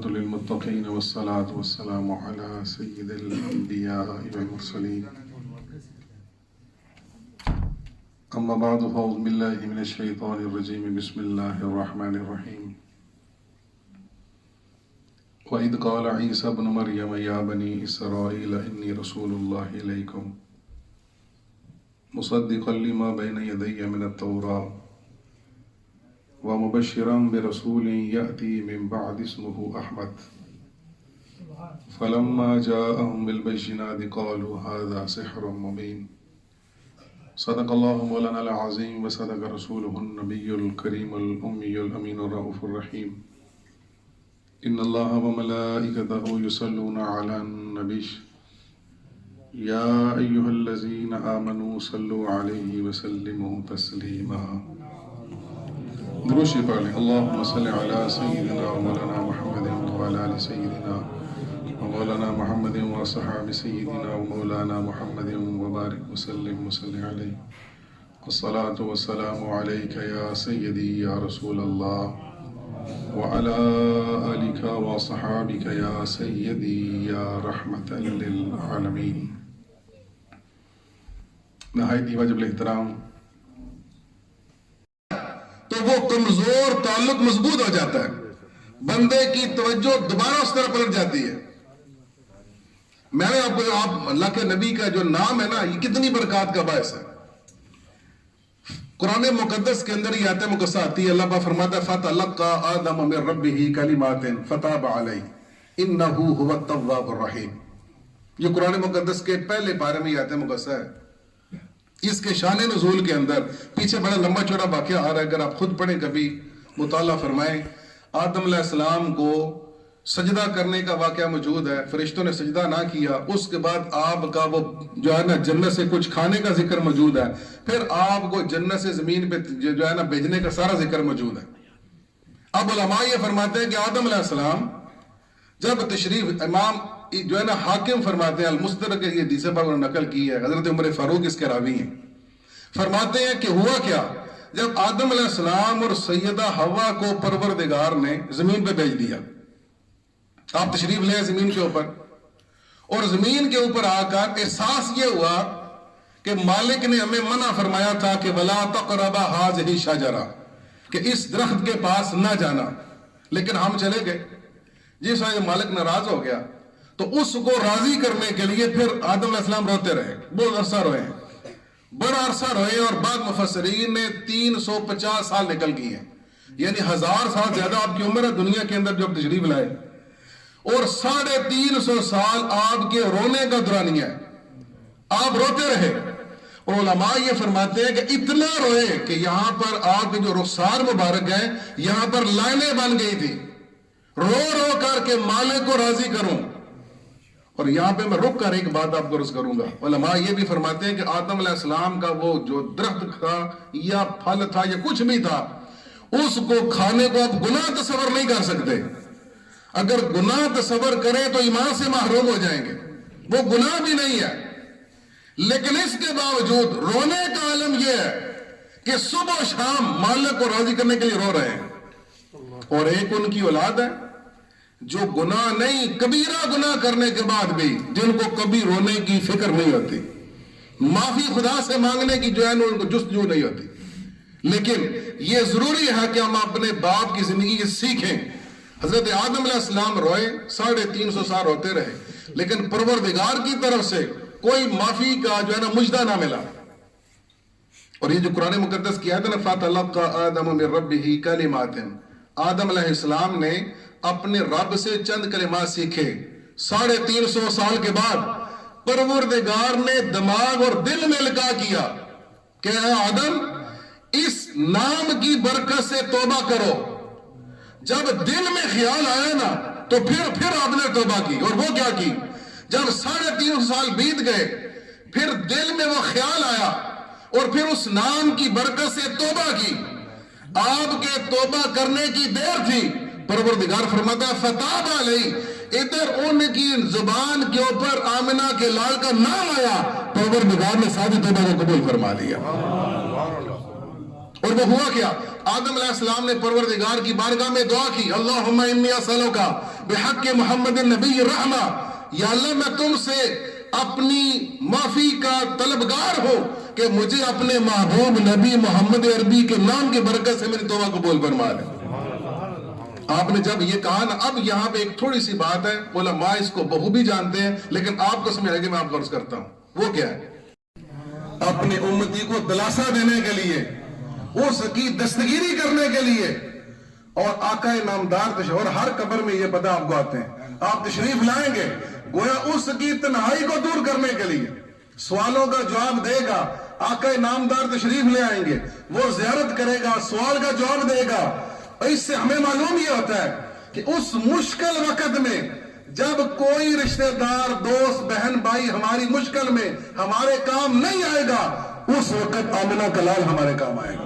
للمتقين والصلاة والسلام على سيد الأنبياء والمرسلين أما بعد فأعوذ بالله من الشيطان الرجيم بسم الله الرحمن الرحيم وإذ قال عيسى ابن مريم يا بني إسرائيل إني رسول الله إليكم مصدقا لما بين يدي من التوراة ومبشرا برسول يأتي من بعد اسمه أحمد فلما جاءهم بالبينات قالوا هذا سحر مبين صدق الله مولانا العظيم وصدق رسوله النبي الكريم الأمي الأمين الرؤوف الرحيم إن الله وملائكته يصلون على النبي يا أيها الذين آمنوا صلوا عليه وسلموا تسليما دروشی پڑھ لیں اللہم صلی علی سیدنا مولانا محمد وعلى آل سیدنا مولانا محمد وصحاب سیدنا مولانا محمد وبارک وسلم وصلی علیہ الصلاة والسلام علیک یا سیدی یا رسول اللہ وعلى آلك وصحابك يا سيدي يا رحمة للعالمين نہایت واجب الاحترام تو وہ کمزور تعلق مضبوط ہو جاتا ہے، بندے کی توجہ دوبارہ اس طرح پلٹ جاتی ہے۔ میں نے آپ اللہ کے نبی کا جو نام ہے نا، یہ کتنی برکات کا باعث ہے۔ قرآن مقدس کے اندر یہ آیت مقدسہ آتی ہے، اللہ پاک فرماتا ہے فَتَلَقَّى آدَمَ مِن رَبِّهِ كَلِمَاتٍ فَتَابَ عَلَيْهِ إِنَّهُ هُوَ التَّوَّابُ الرَّحِيمُ۔ یہ قرآن مقدس کے پہلے پارے میں یہ آیت مقدسہ ہے۔ اس کے شان نزول کے اندر پیچھے بڑا لمبا چوڑا واقعہ آ رہا ہے، اگر آپ خود پڑھیں کبھی مطالعہ فرمائیں۔ آدم علیہ السلام کو سجدہ کرنے کا واقعہ موجود ہے، فرشتوں نے سجدہ نہ کیا، اس کے بعد آپ کا وہ جو ہے نا جنت سے کچھ کھانے کا ذکر موجود ہے، پھر آپ کو جنت سے زمین پہ جو ہے نا بھیجنے کا سارا ذکر موجود ہے۔ اب علماء یہ فرماتے ہیں کہ آدم علیہ السلام جب تشریف، امام جو ہے نا حاکم فرماتے ہیں المستدرک، یہ حدیث پر نقل کی ہے، حضرت عمر فاروق اس کے راوی ہیں، فرماتے ہیں کہ ہوا کیا، جب آدم علیہ السلام اور سیدہ حوا کو پروردگار نے زمین پہ بھیج دیا، آپ تشریف لیں زمین کے اوپر، اور زمین کے اوپر آ کر احساس یہ ہوا کہ مالک نے ہمیں منع فرمایا تھا کہ وَلَا تَقْرَبَا هَٰذِهِ الشَّجَرَةَ، کہ اس درخت کے پاس نہ جانا، لیکن ہم چلے گئے۔ جس وقت مالک ناراض ہو گیا تو اس کو راضی کرنے کے لیے پھر آدم علیہ السلام روتے رہے، بہت عرصہ روئے ہیں، بڑا عرصہ روئے، اور بعض مفسرین نے 350 سال نکل گئی ہیں، یعنی 1000 سال زیادہ آپ کی عمر ہے دنیا کے اندر جب تشریف لائے، اور 350 سال آپ کے رونے کا دورانیہ ہے، آپ روتے رہے۔ اور علماء یہ فرماتے ہیں کہ اتنا روئے کہ یہاں پر آپ کے جو رخسار مبارک ہیں یہاں پر لائنیں بن گئی تھی، رو رو کر کے مالک کو راضی کروں۔ اور یہاں پہ میں رک کر ایک بات آپ کو عرض کروں گا، علماء یہ بھی فرماتے ہیں کہ آدم علیہ السلام کا وہ جو درخت تھا یا پھل تھا یا کچھ بھی تھا، اس کو کھانے کو آپ گناہ تصور نہیں کر سکتے، اگر گناہ تصور کریں تو ایمان سے محروم ہو جائیں گے، وہ گناہ بھی نہیں ہے، لیکن اس کے باوجود رونے کا عالم یہ ہے کہ صبح و شام مالک کو راضی کرنے کے لیے رو رہے ہیں۔ اور ایک ان کی اولاد ہے جو گناہ نہیں، کبیرہ گناہ کرنے کے بعد بھی جن کو کبھی رونے کی فکر نہیں ہوتی، معافی خدا سے مانگنے کی جو ہے نا ان کو جستجو نہیں ہوتی، لیکن یہ ضروری ہے کہ ہم اپنے باپ کی زندگی سے سیکھیں۔ حضرت آدم علیہ السلام روئے، 350 سال روتے رہے، لیکن پروردگار کی طرف سے کوئی معافی کا جو ہے نا مجدہ نہ ملا۔ اور یہ جو قرآن مقدس کی آیت ہے نا فَتَلَقَّى آدَمَ مِن رَبِّهِ كَلِمَاتٍ، آدم علیہ السلام نے اپنے رب سے چند کلمات سیکھے، 350 سال کے بعد پروردگار نے دماغ اور دل میں لگا کیا کہ اے آدم اس نام کی برکت سے توبہ کرو۔ جب دل میں خیال آیا نا تو پھر آپ نے توبہ کی، اور وہ کیا کی، جب 350 سال بیت گئے پھر دل میں وہ خیال آیا اور پھر اس نام کی برکت سے توبہ کی۔ آپ کے توبہ کرنے کی دیر تھی پروردگار فرماتا ہے فتاب علیہ، ادھر ان کی زبان کے اوپر آمنہ کے لال کا نام آیا، پروردگار نے ساری توبہ کو قبول فرما لیا۔ اور وہ ہوا کیا؟ آدم علیہ السلام نے پروردگار کی بارگاہ میں دعا کی، اللہم انی اسألک بحق محمد النبی الرحمہ، یا اللہ میں تم سے اپنی معافی کا طلبگار ہوں کہ مجھے اپنے محبوب نبی محمد عربی کے نام کی برکت سے میری توبہ قبول فرما لے۔ آپ نے جب یہ کہا نا، اب یہاں پہ ایک تھوڑی سی بات ہے، علماء اس کو بخوبی جانتے ہیں، لیکن آپ کو سمجھ آئے گی، میں آپ کو عرض کرتا ہوں وہ کیا ہے۔ اپنے امتی کو دلاسا دینے کے لیے، اس کی دستگیری کرنے کے لیے، اور آقا نامدار اور ہر قبر میں یہ پتہ آپ کو آتے ہیں، آپ تشریف لائیں گے گویا اس کی تنہائی کو دور کرنے کے لیے، سوالوں کا جواب دے گا، آقا نامدار تشریف لے آئیں گے، وہ زیارت کرے گا، سوال کا جواب دے گا۔ اس سے ہمیں معلوم یہ ہوتا ہے کہ اس مشکل وقت میں جب کوئی رشتہ دار، دوست، بہن، بھائی ہماری مشکل میں ہمارے کام نہیں آئے گا، اس وقت آمنہ کا لال ہمارے کام آئے گا۔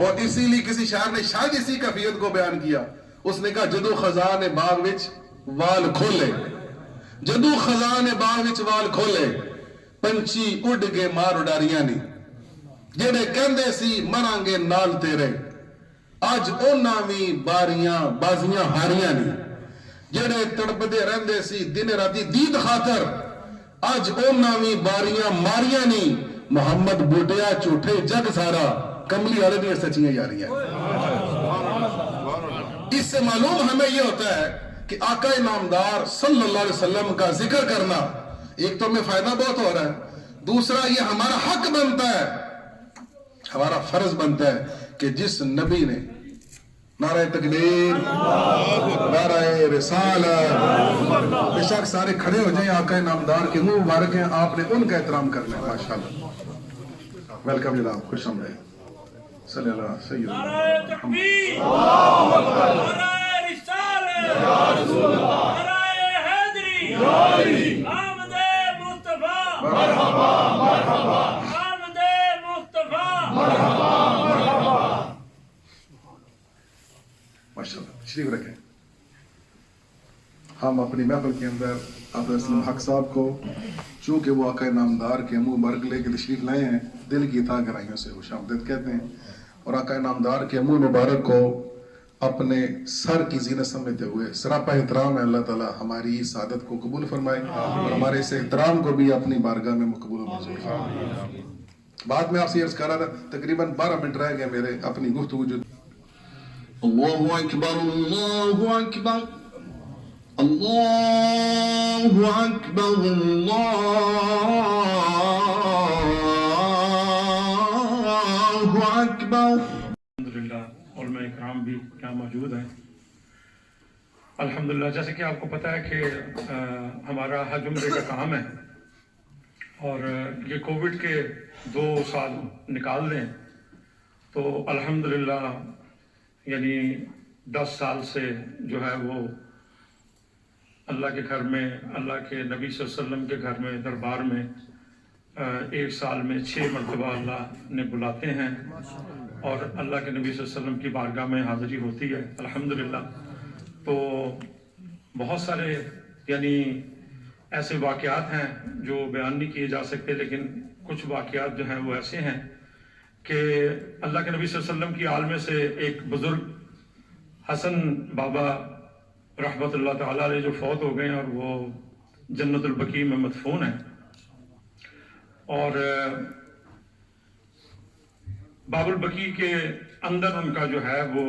اور اسی لیے کسی شاعر نے شاید اسی کیفیت کو بیان کیا، اس نے کہا جدو خزانے باغ وچ وال کھولے، جدو خزانے باغ وچ وال کھولے، پنچھی اڈ کے مار اڈاریاں نہیں، جڑے کہندے سی مران گے نال تیرے، اج اونا بھی بازیاں ہاریاں نہیں، جڑے تڑپدے رہندے سی دن راتی دید خاطر، اج اونا بھی باریاں ماریاں نہیں، محمد بوٹیا جھوٹے جگ سارا، کملی والے دیا سچیاں یاریاں۔ اس سے معلوم ہمیں یہ ہوتا ہے کہ آقا نامدار صلی اللہ علیہ وسلم کا ذکر کرنا، ایک تو ہمیں فائدہ بہت ہو رہا ہے، دوسرا یہ ہمارا حق بنتا ہے، ہمارا فرض بنتا ہے کہ جس نبی نے نعرہ تکبیر، نعرہ رسالت، بے شک سارے کھڑے ہو جائیں، آقا نامدار کے منہ مبارک ہیں، آپ نے ان کا احترام کرنا ہے۔ ماشاءاللہ، ویلکم جناب، خوش آمدید۔ صلی اللہ سیدنا نعرہ تکبیر، نعرہ رسالت، نعرہ حیدری، آمد مصطفیٰ، آمد مصطفیٰ۔ ماشاءاللہ، تشریف رکھیں۔ ہم اپنی محفل کے اندر عبد السلام حق صاحب کو، چونکہ وہ آقا نامدار کے منہ مبارک لے کے تشریف لائے ہیں، دل کی تھا گہرائیوں سے خوش آمدید کہتے ہیں، اور آقا نامدار کے منہ مبارک کو اپنے سر کی زینت سمجھتے ہوئے سراپا احترام ہے، اللہ تعالیٰ ہماری اس عادت کو قبول فرمائے اور ہمارے اس احترام کو بھی اپنی بارگاہ میں مقبول و منظور فرمائے۔ بعد میں آپ سے عرض کر رہا تھا، تقریباً 12 منٹ رہ گئے میرے اپنی گفتگو جو۔ اللہ اکبر، اللہ اکبر، اللہ اکبر، اللہ اکبر۔ الحمدللہ، علماء اکرام بھی یہاں موجود ہیں۔ الحمدللہ، جیسے کہ آپ کو پتہ ہے کہ ہمارا حج عمرے کا کام ہے، اور یہ کووڈ کے 2 سال نکال دیں تو الحمدللہ یعنی 10 سال سے جو ہے وہ اللہ کے گھر میں، اللہ کے نبی صلی اللہ علیہ وسلم کے گھر میں، دربار میں 1 سال میں 6 مرتبہ اللہ نے بلاتے ہیں، اور اللہ کے نبی صلی اللہ علیہ وسلم کی بارگاہ میں حاضری ہوتی ہے الحمدللہ۔ تو بہت سارے یعنی ایسے واقعات ہیں جو بیان نہیں کیے جا سکتے، لیکن کچھ واقعات جو ہیں وہ ایسے ہیں کہ اللہ کے نبی صلی اللہ علیہ وسلم کی آل میں سے ایک بزرگ حسن بابا رحمت اللہ تعالیٰ علیہ جو فوت ہو گئے ہیں، اور وہ جنت البقیع میں مدفون ہیں، اور باب البقیع کے اندر ان کا جو ہے وہ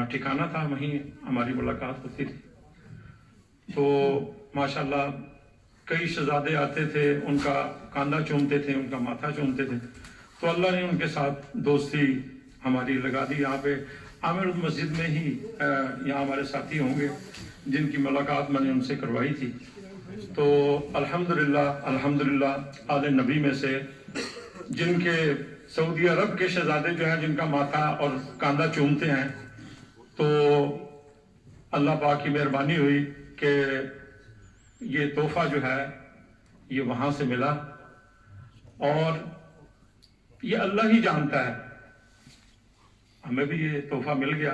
ٹھکانہ تھا، وہیں ہماری ملاقات ہوتی تھی۔ تو ماشاءاللہ کئی شہزادے آتے تھے، ان کا کاندھا چومتے تھے، ان کا ماتھا چومتے تھے، تو اللہ نے ان کے ساتھ دوستی ہماری لگا دی۔ یہاں پہ عامر مسجد میں ہی یہاں ہمارے ساتھی ہوں گے جن کی ملاقات میں نے ان سے کروائی تھی۔ تو الحمدللہ آل نبی میں سے جن کے سعودی عرب کے شہزادے جو ہیں جن کا ماتھا اور کاندھا چومتے ہیں، تو اللہ پاک کی مہربانی ہوئی کہ یہ تحفہ جو ہے یہ وہاں سے ملا، اور یہ اللہ ہی جانتا ہے، ہمیں بھی یہ تحفہ مل گیا۔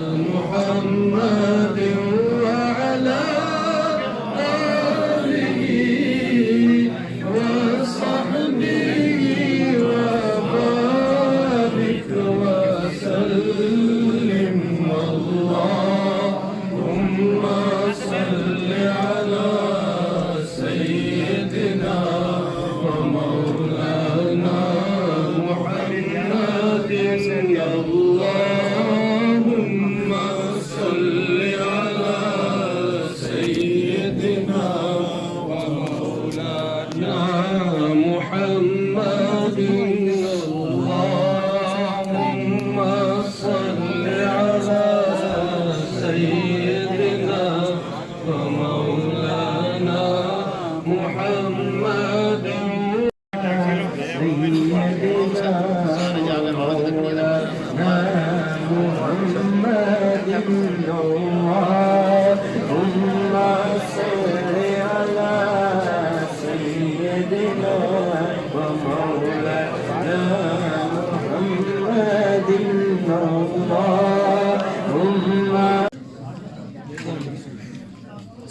اللهم صل على سيدنا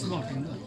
Martin.